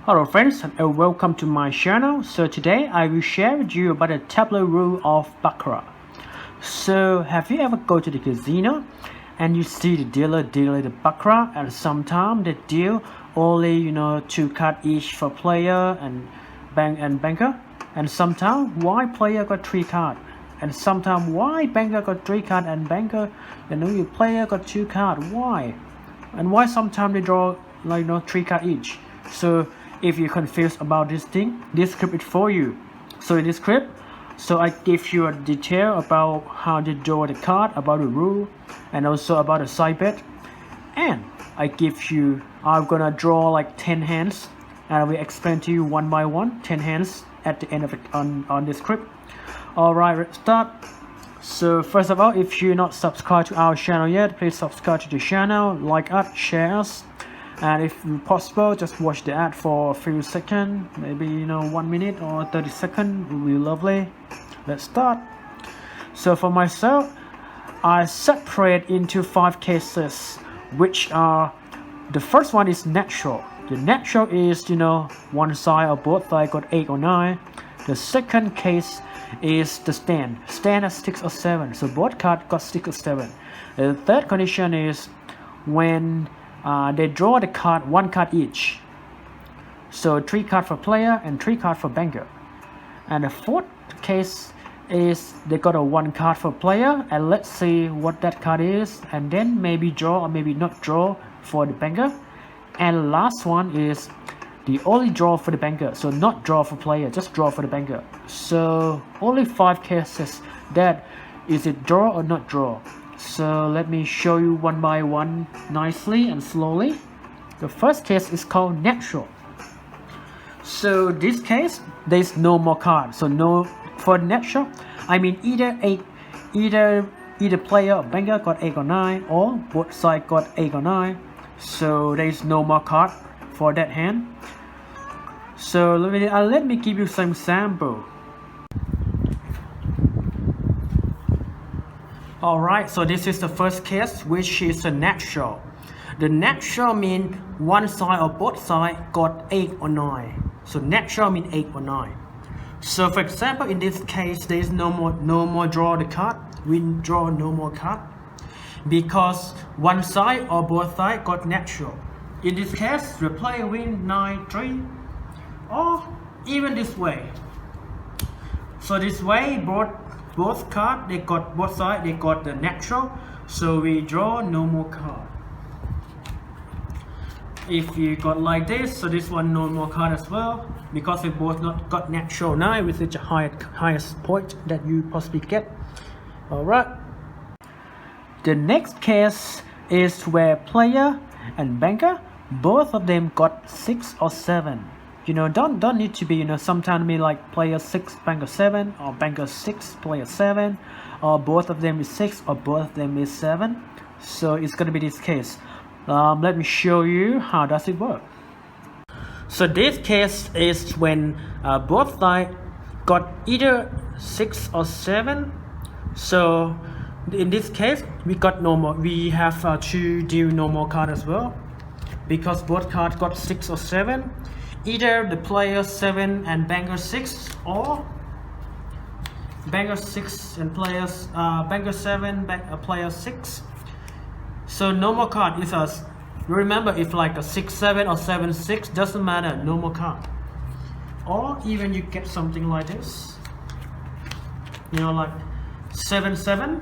Hello friends and welcome to my channel. So today I will share with you about the tableau rule of Baccarat. So have you ever go to the casino and you see the dealer dealing the Baccarat, and sometimes they deal only 2 cards each for player and banker, and sometimes why player got 3 cards, and sometimes why banker got 3 cards and banker your player got 2 cards. Why? And why sometimes they draw 3 cards each. So if you're confused about this thing, this script is for you. So in this script, I give you a detail about how to draw the card, about the rule, and also about the side bet. And I'm gonna draw like 10 hands, and I will explain to you one by one 10 hands at the end of it on this script. Alright, let's start. So first of all, if you're not subscribed to our channel yet, please subscribe to the channel, like us, share us. And if possible, just watch the ad for a few seconds, maybe 1 minute or 30 seconds will be lovely. Let's start. So for myself, I separate into 5 cases, which are, the first one is natural. The natural is one side or both side got 8 or 9. The second case is the stand has 6 or 7, so both cards got 6 or 7. The third condition is when they draw the card 1 card each, so 3 cards for player and 3 cards for banker. And the fourth case is they got a 1 card for player, and let's see what that card is, and then maybe draw or maybe not draw for the banker. And last one is the only draw for the banker, so not draw for player, just draw for the banker. So only 5 cases, that is it draw or not draw. So let me show you one by one nicely and slowly. The first case is called natural. So this case, there's no more card, so no for natural. I mean either player or banker got 8 or 9, or both sides got 8 or 9. So there's no more card for that hand. So let me give you some sample. Alright, so this is the first case, which is a natural. The natural means one side or both sides got 8 or 9. So natural means 8 or 9. So for example, in this case, there is no more draw the card. We draw no more card because one side or both sides got natural. In this case, the player win 9-3, or even this way. So this way, both cards, they got both sides, they got the natural, so we draw no more card. If you got like this, so this one no more card as well, because we both not got natural 9, which is the highest point that you possibly get. Alright, the next case is where player and banker, both of them got 6 or 7. Don't need to be sometimes be like player 6 banker 7, or banker 6 player 7, or both of them is 6 or both of them is 7. So it's gonna be this case. Let me show you how does it work. So this case is when both sides got either 6 or 7. So in this case, we got no more. We have to deal no more card as well, because both cards got 6 or 7. Either the player 7 and banker 6, or banker 6 and players banker 7 player 6. So no more card is us. Remember, if like a 6-7 or 7-6, doesn't matter, no more card. Or even you get something like this, like 7-7,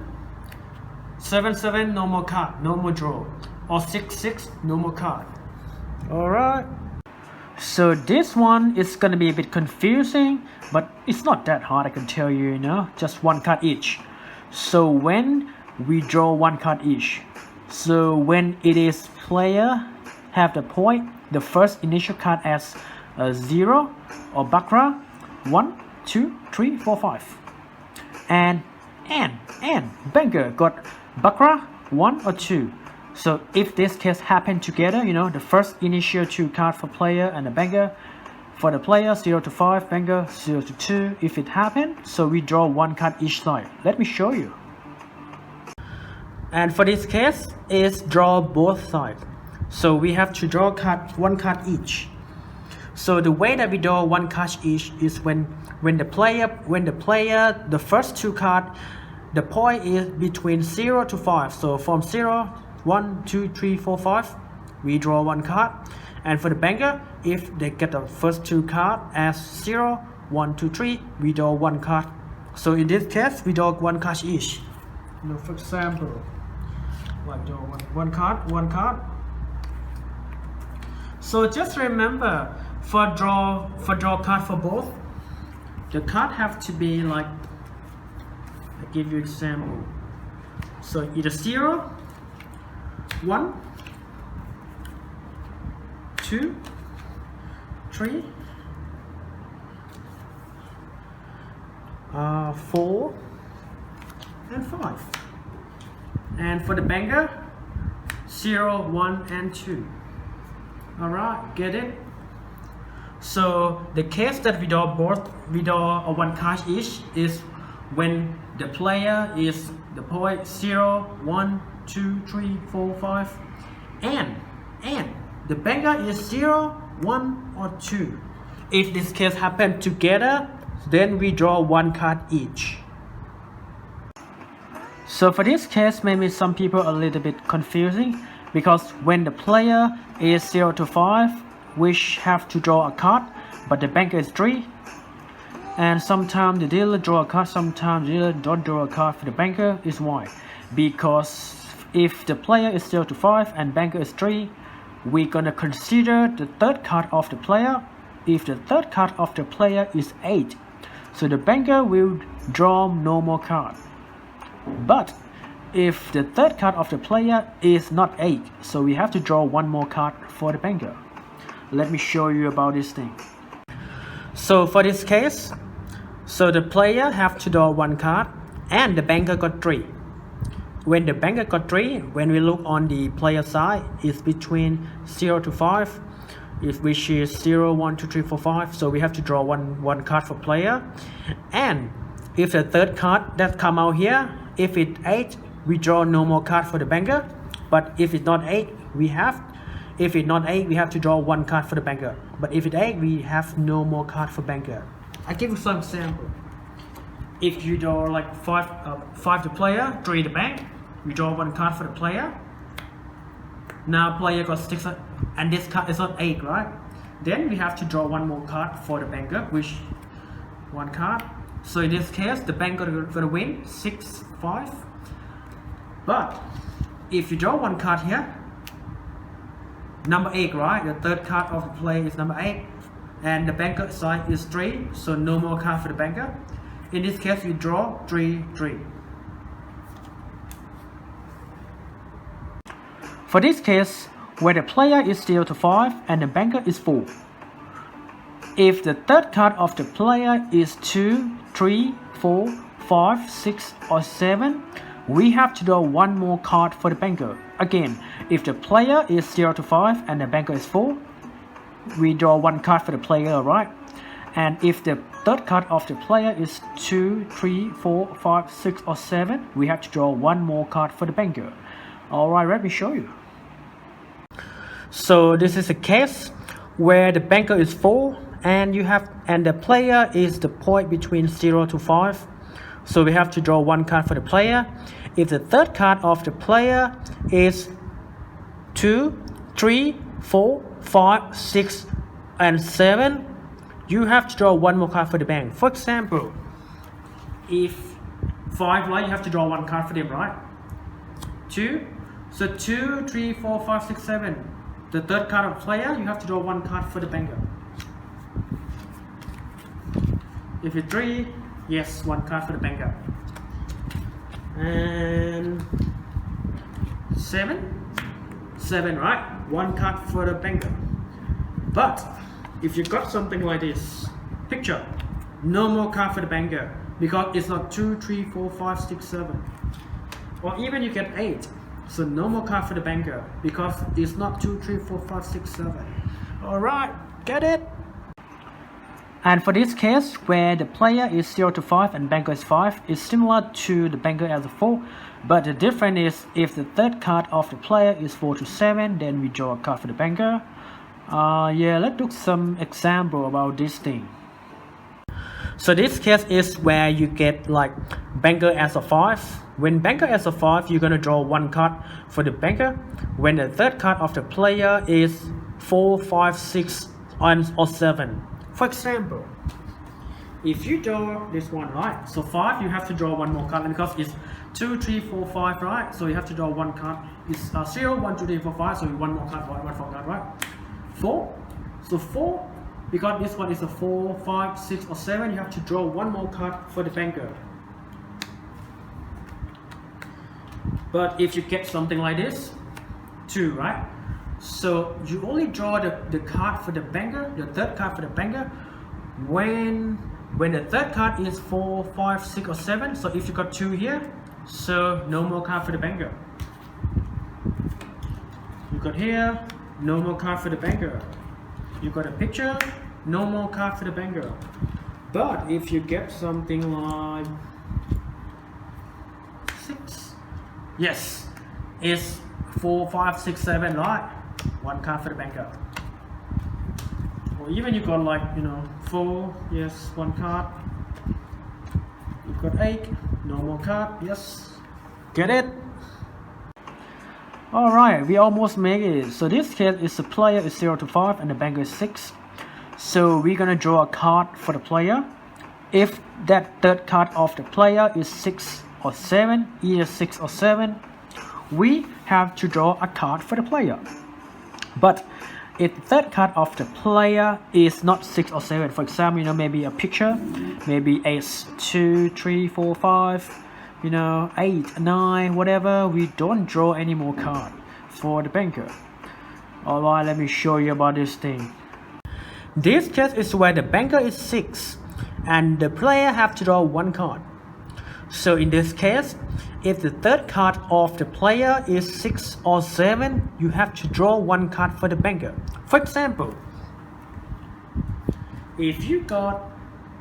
7-7, no more card, no more draw, or 6-6, no more card. Alright. So this one is gonna be a bit confusing, but it's not that hard, I can tell you, just 1 card each. So when we draw 1 card each, so when it is player have the point, the first initial card as 0 or Baccarat 1, 2, 3, 4, 5, and banker got Baccarat 1 or 2. So if this case happen together, the first initial 2 cards for player and the banker, for the player 0 to 5, banker 0 to 2. If it happens, so we draw 1 card each side. Let me show you. And for this case, is draw both sides. So we have to draw 1 card each. So the way that we draw one card each is when the first two cards, the point is between 0 to 5. So from 0, 1, 2, 3, 4, 5, we draw one card. And for the banker, if they get the first two cards as 0, 1, 2, 3, we draw one card. So in this case, we draw one card each. Now, for example, I draw one card. So just remember, for draw card for both, the card have to be like, I give you example. So either 0, 1, 2, 3, 4, and 5. And for the banker, 0, 1, and 2. Alright, get it? So the case that we draw one card each is when the player is the point 0, 1, 2, 3, 4, 5, and the banker is 0, 1, or 2. If this case happen together, then we draw one card each. So for this case, maybe some people are a little bit confusing, because when the player is 0 to 5, we have to draw a card, but the banker is 3. And sometimes the dealer draw a card, sometimes the dealer don't draw a card for the banker. Is why? Because if the player is 0 to 5 and banker is 3, we're gonna consider the third card of the player. If the third card of the player is 8, so the banker will draw no more card. But if the third card of the player is not 8, so we have to draw one more card for the banker. Let me show you about this thing. So for this case, so the player have to draw one card and the banker got 3. When the banker got 3, when we look on the player side, it's between 0 to 5, which is 0, 1, 2, 3, 4, 5. So we have to draw one card for player. And if the third card that come out here, if it's 8, we draw no more card for the banker. But if it's not 8, we have to draw one card for the banker. But if it's 8, we have no more card for banker. I give you some example. If you draw like 5 the player, 3 the bank, we draw one card for the player. Now player got 6, and this card is not 8, right? Then we have to draw one more card for the banker, which one card. So in this case, the banker gonna win 6, 5. But if you draw one card here, number 8, right? The third card of the play is number 8, and the banker side is 3, so no more card for the banker. In this case, you draw 3, 3. For this case, where the player is 0 to 5 and the banker is 4. If the third card of the player is 2, 3, 4, 5, 6, or 7, we have to draw one more card for the banker. Again, if the player is 0 to 5 and the banker is 4, we draw one card for the player, right? And if the third card of the player is 2, 3, 4, 5, 6, or 7, we have to draw one more card for the banker. Alright, let me show you. So this is a case where the banker is 4 and the player is the point between 0 to 5. So we have to draw one card for the player. If the third card of the player is 2, 3, 4, 5, 6, and 7, you have to draw one more card for the bank. For example, if 5, right, you have to draw one card for them, right? 2, so 2, 3, 4, 5, 6, 7. The third card of the player, you have to draw one card for the banker. If it's 3, yes, one card for the banker. And 7, right? One card for the banker. But if you got something like this picture, no more card for the banker, because it's not 2, 3, 4, 5, 6, 7. Or even you get 8, so no more card for the banker, because it's not 2, 3, 4, 5, 6, 7. Alright, get it? And for this case, where the player is 0 to 5 and banker is 5, is similar to the banker as a 4, but the difference is if the third card of the player is 4 to 7, then we draw a card for the banker. Yeah, let's do some example about this thing. So this case is where you get like banker as a 5. When banker as a 5, you're gonna draw one card for the banker. When the third card of the player is 4, 5, 6, or 7. For example, if you draw this one, right? So 5, you have to draw one more card, and because it's 2, 3, 4, 5, right? So you have to draw one card. It's 0, 1, 2, 3, 4, 5. So one more card, one more card, right? 4. So 4. Because this one is a 4, 5, 6, or 7, you have to draw one more card for the banker. But if you get something like this, 2, right? So you only draw the card for the banker, the third card for the banker, when the third card is 4, 5, 6, or 7. So if you got 2 here, so no more card for the banker. You got here, no more card for the banker. You got a picture, no more card for the banker. But if you get something like 6, yes, it's 4, 5, 6, 7, right? One card for the banker. Or even you got like 4, yes, one card. You got 8, no more card, yes. Get it? Alright, we almost make it. So this case is the player is 0 to 5 and the banker is 6. So we're gonna draw a card for the player. If that third card of the player is 6 or 7, either 6 or 7, we have to draw a card for the player. But if the third card of the player is not 6 or 7, for example, maybe a picture, maybe 8, 2, 3, 4, 5, 8, 9, whatever, we don't draw any more card for the banker. Alright, let me show you about this thing. This case is where the banker is 6 and the player have to draw one card. So in this case, if the third card of the player is 6 or 7, you have to draw one card for the banker. For example, if you draw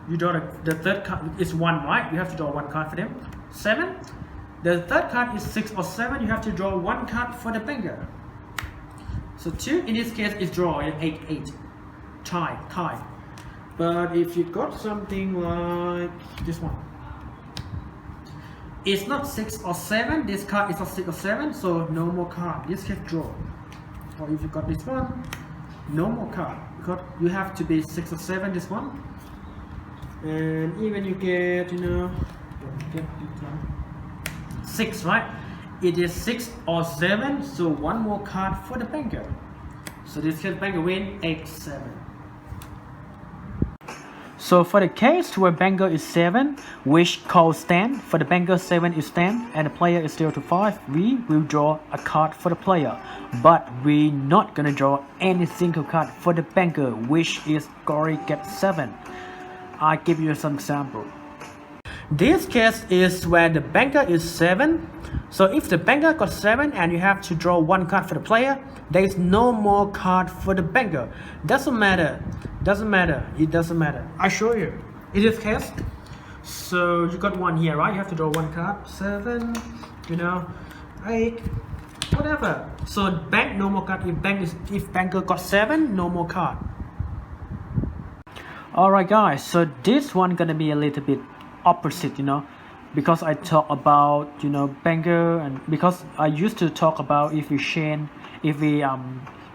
the third card is 1, right? You have to draw one card for them. 7, the third card is 6 or 7, you have to draw one card for the banker. So 2 in this case is draw 8, tie. But if you got something like this one, it's not 6 or 7, this card is not 6 or 7, so no more card, this case draw. Or if you got this one, no more card, because you have to be 6 or 7, this one. And even you get 6, right? It is 6 or 7, so one more card for the banker. So this case banker win 8, 7. So for the case where banker is 7, which calls stand, for the banker 7 is stand and the player is 0 to 5, we will draw a card for the player. But we're not gonna draw any single card for the banker, which is Gory get 7. I'll give you some example. This case is where the banker is 7. So if the banker got 7 and you have to draw one card for the player, there is no more card for the banker. Doesn't matter. It doesn't matter. I show you. In this case, so you got one here, right? You have to draw one card. 7, 8, whatever. So bank, no more card. If banker got 7, no more card. Alright guys, so this one gonna be a little bit opposite, because I talk about banker, and because I used to talk about if we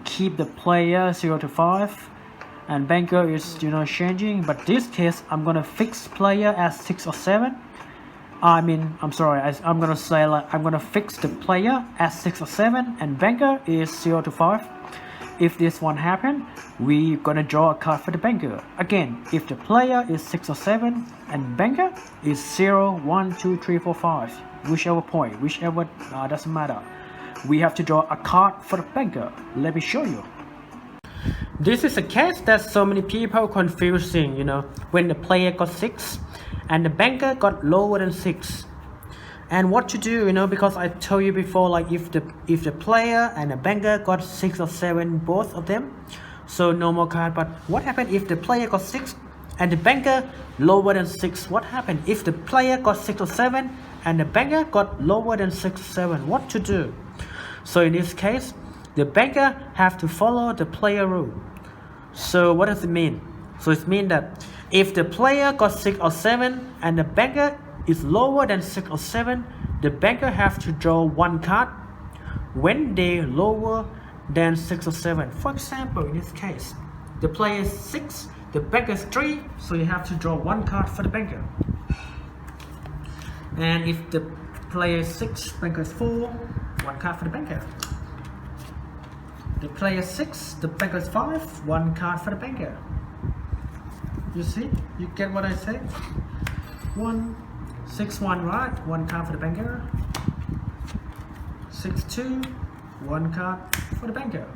keep the player 0 to 5 and banker is changing, but this case I'm gonna fix player as 6 or 7. I'm sorry, I'm gonna say like I'm gonna fix the player as 6 or 7 and banker is 0 to 5. If this one happen, we're gonna draw a card for the banker. Again, if the player is 6 or 7 and banker is 0, 1, 2, 3, 4, 5, whichever point, doesn't matter. We have to draw a card for the banker. Let me show you. This is a case that so many people confusing, when the player got 6 and the banker got lower than 6. And what to do, because I told you before, like if the player and the banker got 6 or 7, both of them, so no more card. But what happened if the player got 6 and the banker lower than 6? What happened if the player got 6 or 7 and the banker got lower than 6 or 7? What to do? So in this case, the banker have to follow the player rule. So what does it mean? So it means that if the player got 6 or 7 and the banker is lower than 6 or 7, the banker have to draw one card when they lower than 6 or 7. For example, in this case, the player is 6, the banker is 3, so you have to draw one card for the banker. And if the player is 6, banker is 4, one card for the banker. The player is 6, the banker is 5, one card for the banker. You see? You get what I say? 1, 6, 1, right? One card for the banker. 6, 2, one card for the banker.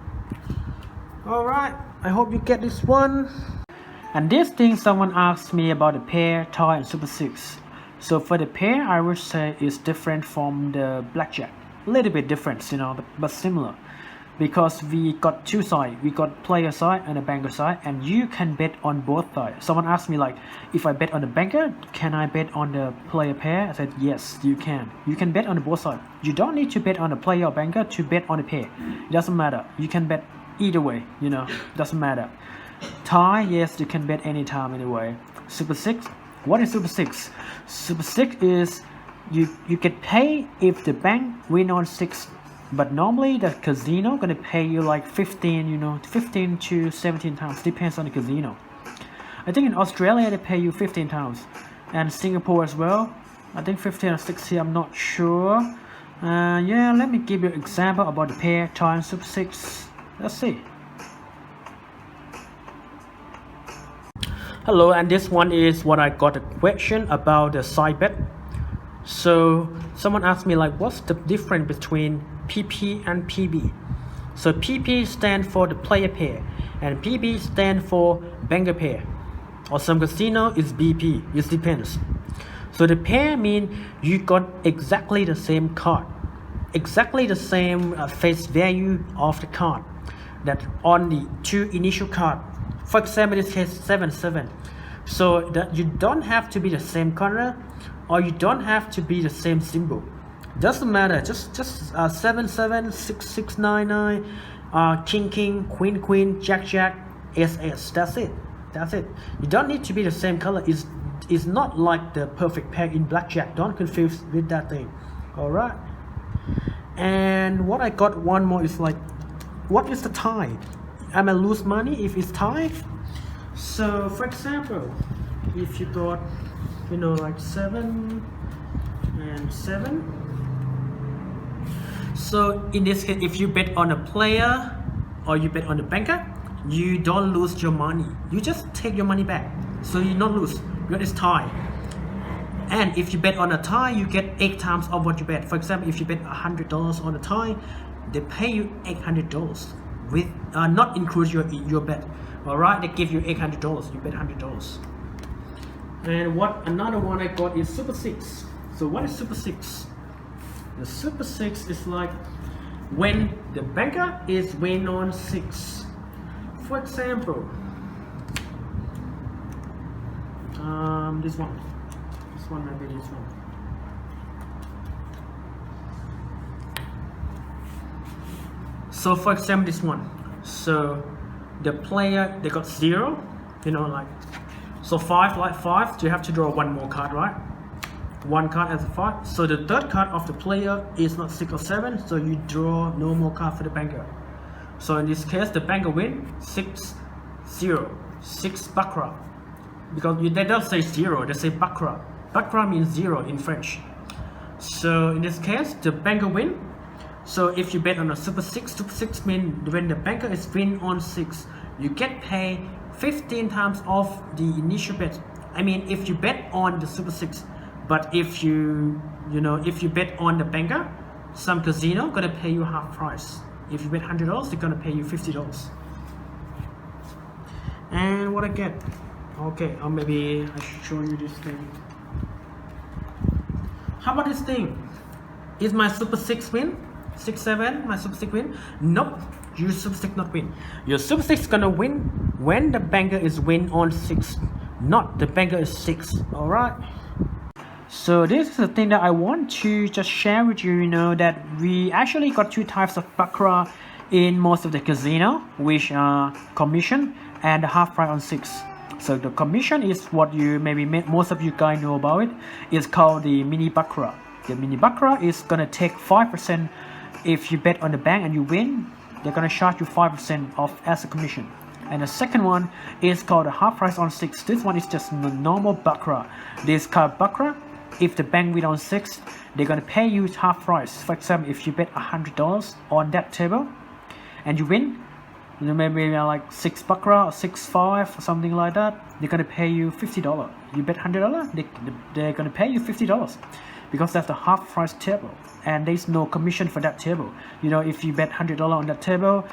Alright, I hope you get this one. And this thing someone asked me about the pair, tie and super 6. So for the pair, I would say it's different from the blackjack. A little bit different, you know, but similar. Because we got two sides, we got player side and a banker side, and you can bet on both sides. Someone asked me like, if I bet on the banker, can I bet on the player pair? I said yes, you can. You can bet on both sides. You don't need to bet on the player or banker to bet on the pair. It doesn't matter. You can bet either way, you know, doesn't matter. Tie, yes, you can bet anytime anyway. Super 6, what is Super 6? Super 6 is you get paid if the bank win on 6. But normally the casino gonna pay you like 15, you know, 15 to 17 times, depends on the casino. I think in Australia they pay you 15 times, and Singapore as well. I think 15 or 16, I'm not sure. Yeah, let me give you an example about the pair, tie and Super 6. Let's see. Hello, and this one is what I got a question about the side bet. So someone asked me like, what's the difference between PP and PB? So PP stand for the player pair and PB stand for banker pair, or some casino is BP, it depends. So the pair mean you got exactly the same card, exactly the same face value of the card that on the two initial card. For example, in this case 7-7. So that you don't have to be the same color, or you don't have to be the same symbol. Doesn't matter. Just 7-7, 6-6, 9-9, king, queen, jack, SS. That's it. That's it. You don't need to be the same color. It's not like the perfect pair in blackjack. Don't confuse with that thing. All right. And what I got one more is like, what is the tie? Am I lose money if it's tied? So for example, if you got, you know, like 7 and 7. So in this case, if you bet on a player or you bet on the banker, you don't lose your money. You just take your money back. So you don't lose because it's tie. And if you bet on a tie, you get 8 times of what you bet. For example, if you bet $100 on a tie, they pay you $800 with not include your bet. All right, they give you $800. You bet $100. And what another one I got is Super 6. So what is Super 6? The Super 6 is like when the banker is win on 6. For example, this one maybe this one. So for example, this one. So the player, they got 0, you know, like, so 5, like 5, you have to draw one more card, right? One card as a 5. So the third card of the player is not 6 or 7, so you draw no more card for the banker. So in this case, the banker win 6-0, 6 Baccarat. Because they don't say 0, they say Baccarat. Baccarat means 0 in French. So in this case, the banker win. So if you bet on a Super 6 means when the banker is win on 6, you get paid 15 times off the initial bet. I mean, if you bet on the Super 6, but if you bet on the banker, some casino gonna pay you half price. If you bet $100, they're gonna pay you $50. And what I get? Okay, or maybe I should show you this thing. How about this thing? Is my Super 6 win? 6-7, my Super 6 win? Nope, your Super 6 not win. Your Super 6 gonna win when the banker is win on 6, not the banker is 6. Alright. So this is the thing that I want to just share with you, you know, that we actually got two types of Baccarat in most of the casino, which are commission and half price on 6. So the commission is what you maybe most of you guys know about it. It's called the mini baccarat. The mini baccarat is gonna take 5% if you bet on the bank and you win. They're gonna charge you 5% off as a commission. And the second one is called the half price on 6. This one is just normal baccarat. This called baccarat. If the bank win on 6, they're gonna pay you half price. For example, if you bet $100 on that table and you win, maybe like 6 baccarat or 6-5 or something like that, they're gonna pay you $50. You bet $100, they're gonna pay you $50 because that's the half price table and there's no commission for that table. You know, if you bet $100 on that table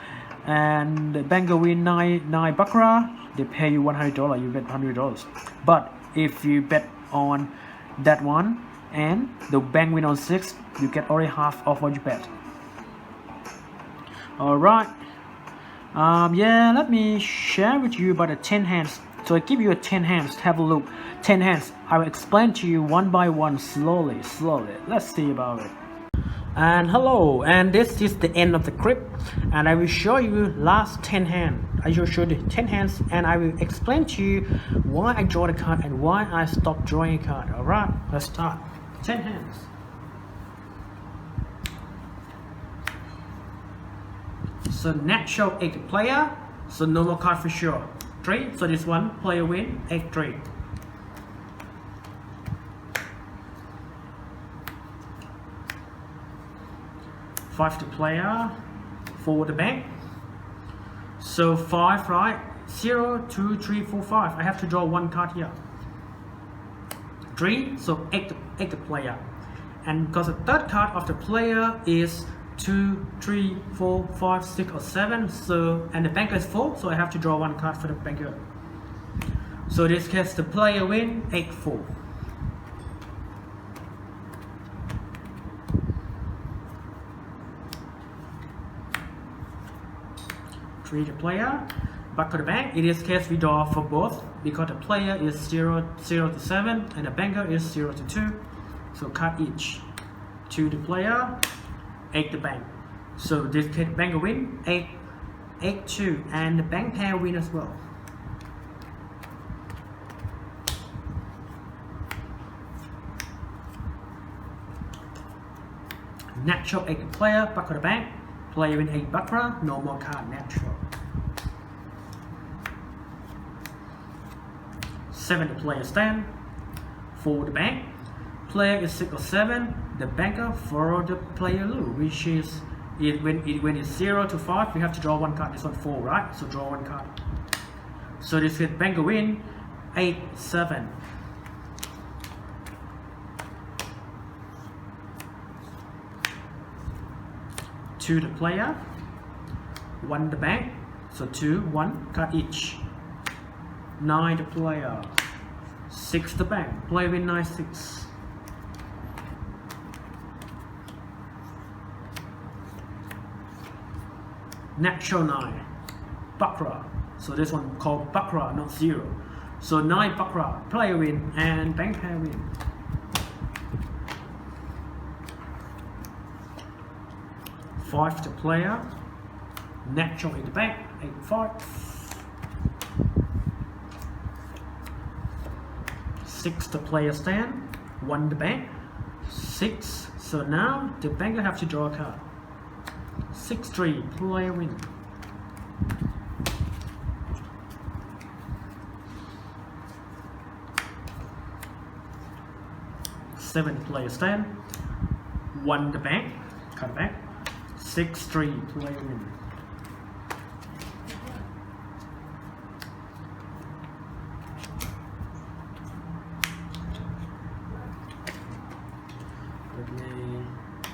and the banker win 9 baccarat, they pay you $100. You bet $100. But if you bet on that one and the bank win on 6, you get only half of what you bet. All right. Yeah, let me share with you about the 10 hands. So I give you a 10 hands. Have a look. 10 hands. I will explain to you one by one, slowly. Let's see about it. And hello, and this is the end of the clip, and I will show you last 10 hands. I will show you 10 hands, and I will explain to you why I draw the card and why I stopped drawing a card. All right, let's start. 10 hands. So natural 8 player, so no more card for sure. 3, so this one player win 8-3. 5 to player, 4 the bank. So 5, right? 0, 2, 3, 4, 5. I have to draw 1 card here. 3, so 8 the player. And because the third card of the player is 2, 3, 4, 5, 6 or 7, so and the banker is 4, so I have to draw 1 card for the banker. So in this case the player win 8-4. 3 the player, back to the bank. In this case we draw for both because the player is 0 to 7 and the banker is 0 to 2, so card each. 2 the player, 8 the bank. So this case banker win 8-2 and the bank pair win as well. Natural 8 the player, back to the bank. Player win 8 baccarat, no more card natural. 7 the player stand, 4 the bank. Player is 6 or 7, the banker for the player lose, which is when it's 0 to 5, we have to draw 1 card. This one 4, right? So draw 1 card. So this is banker win 8-7. 2 the player, 1 the bank, so 2, 1 card each. 9 the player, 6 the bank, player win 9-6. Natural 9, baccarat, so this one called baccarat, not 0. So 9 baccarat, player win and bank pair win. 5 to player, natural in the bank, 8-5. 6 to player stand, 1 the bank, 6. So now the banker have to draw a card. 6-3, player win. 7 player stand, 1 the bank, cut back. 6-3, player win.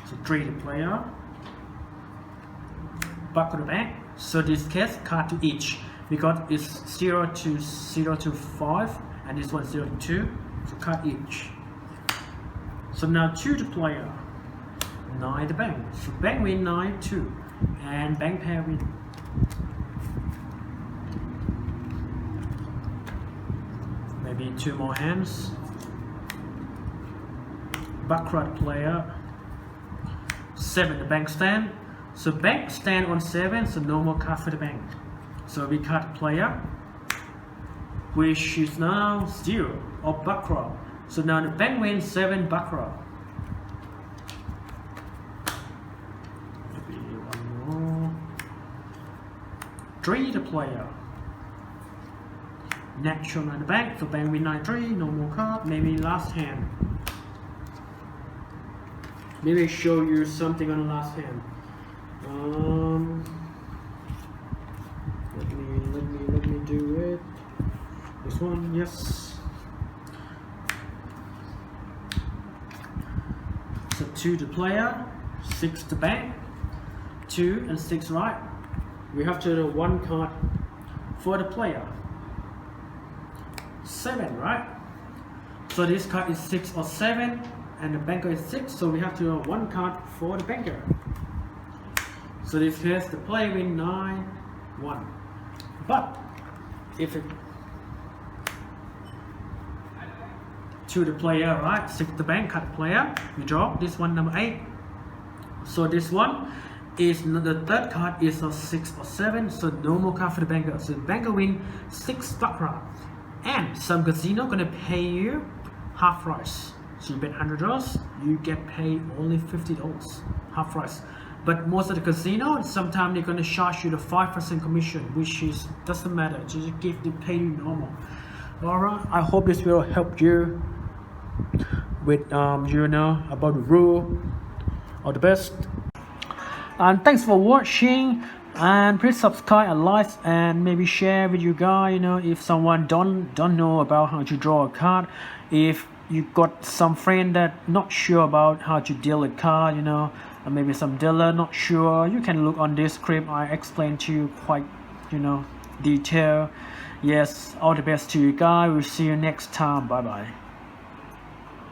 So 3 the player, back to the bank. So this case card to each because it's 0 to 5 and this one 0 to 2, so card each. So now 2 the player, 9 the bank. So bank win 9-2 and bank pair win. Maybe 2 more hands. Baccarat player, 7 the bank stand. So bank stand on 7, so no more card for the bank. So we cut player, which is now 0 of Baccarat. So now the bank wins 7 Baccarat. Maybe one more. 3 the player. Natural on the bank, so bank win 9-3, no more card, maybe last hand. Maybe I show you something on the last hand. Let me do it. This one, yes. So 2 the player, 6 the bank, 2 and 6 right. We have to do 1 card for the player. 7, right? So this card is 6 or 7, and the banker is 6, so we have to do 1 card for the banker. So this case, the player win 9-1. But if it to the player, right? 6 the bank, cut the player, we draw this one, number 8. So this one is the third card is a 6 or 7, so no more card for the banker. So the banker win 6 Baccarat. And some casino gonna pay you half price. So you bet $100, you get paid only $50, half price. But most of the casino, sometimes they're gonna charge you the 5% commission, which is doesn't matter. Just give the pay you normal. Alright, I hope this will help you with you know about the rule. All the best. And thanks for watching. And please subscribe and like and maybe share with you guys, you know, if someone don't know about how to draw a card. If you got some friend that not sure about how to deal a card, you know, and maybe some dealer not sure, you can look on this script. I explain to you quite, you know, detail. Yes, all the best to you guys. We'll see you next time. Bye bye.